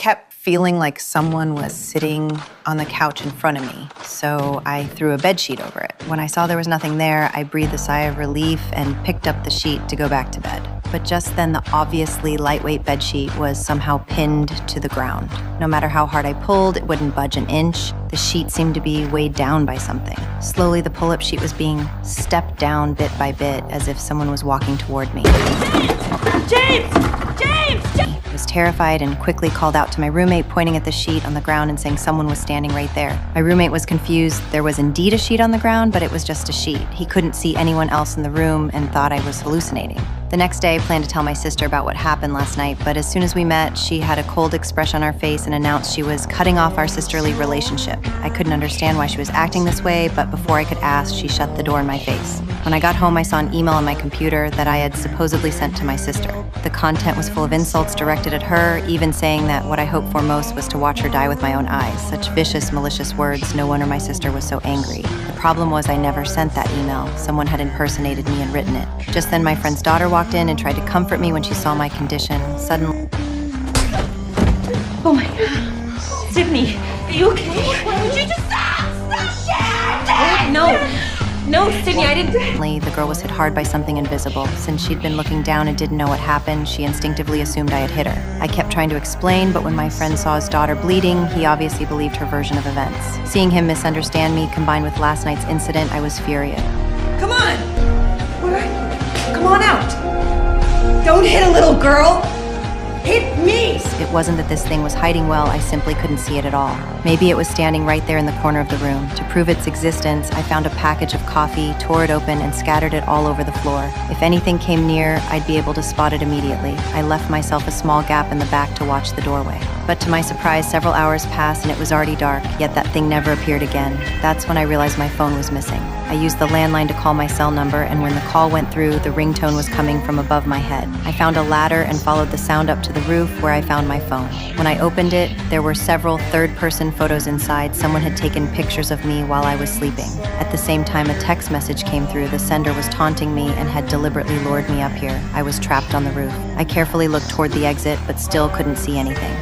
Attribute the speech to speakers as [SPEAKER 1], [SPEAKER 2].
[SPEAKER 1] kept feeling like someone was sitting on the couch in front of me, so I threw a bedsheet over it. When I saw there was nothing there, I breathed a sigh of relief and picked up the sheet to go back to bed. But just then, the obviously lightweight bedsheet was somehow pinned to the ground. No matter how hard I pulled, it wouldn't budge an inch. The sheet seemed to be weighed down by something. Slowly, the pull-up sheet was being stepped down bit by bit, as if someone was walking toward me.
[SPEAKER 2] James! James!
[SPEAKER 1] I was terrified and quickly called out to my roommate, pointing at the sheet on the ground and saying someone was standing right there. My roommate was confused. There was indeed a sheet on the ground, but it was just a sheet. He couldn't see anyone else in the room and thought I was hallucinating. The next day, I planned to tell my sister about what happened last night, but as soon as we met, she had a cold expression on her face and announced she was cutting off our sisterly relationship. I couldn't understand why she was acting this way, but before I could ask, she shut the door in my face. When I got home, I saw an email on my computer that I had supposedly sent to my sister. The content was full of insults directed at her, even saying that what I hoped for most was to watch her die with my own eyes. Such vicious, malicious words. No wonder my sister was so angry. The problem was I never sent that email. Someone had impersonated me and written it. Just then, my friend's daughter walked in and tried to comfort me when she saw my condition. Suddenly...
[SPEAKER 2] Oh my God. Sydney, are you okay? Why would you just stop? Stop! No, Sydney, I didn't...
[SPEAKER 1] The girl was hit hard by something invisible. Since she'd been looking down and didn't know what happened, she instinctively assumed I had hit her. I kept trying to explain, but when my friend saw his daughter bleeding, he obviously believed her version of events. Seeing him misunderstand me, combined with last night's incident, I was furious.
[SPEAKER 2] Come on! Where are you? Come on out! Don't hit a little girl! Hit me!
[SPEAKER 1] It wasn't that this thing was hiding well, I simply couldn't see it at all. Maybe it was standing right there in the corner of the room. To prove its existence, I found a package of coffee, tore it open, and scattered it all over the floor. If anything came near, I'd be able to spot it immediately. I left myself a small gap in the back to watch the doorway. But to my surprise, several hours passed and it was already dark, yet that thing never appeared again. That's when I realized my phone was missing. I used the landline to call my cell number, and when the call went through, the ringtone was coming from above my head. I found a ladder and followed the sound up to the roof, where I found my phone. When I opened it, there were several third-person photos inside. Someone had taken pictures of me while I was sleeping. At the same time, a text message came through. The sender was taunting me and had deliberately lured me up here. I was trapped on the roof. I carefully looked toward the exit, but still couldn't see anything.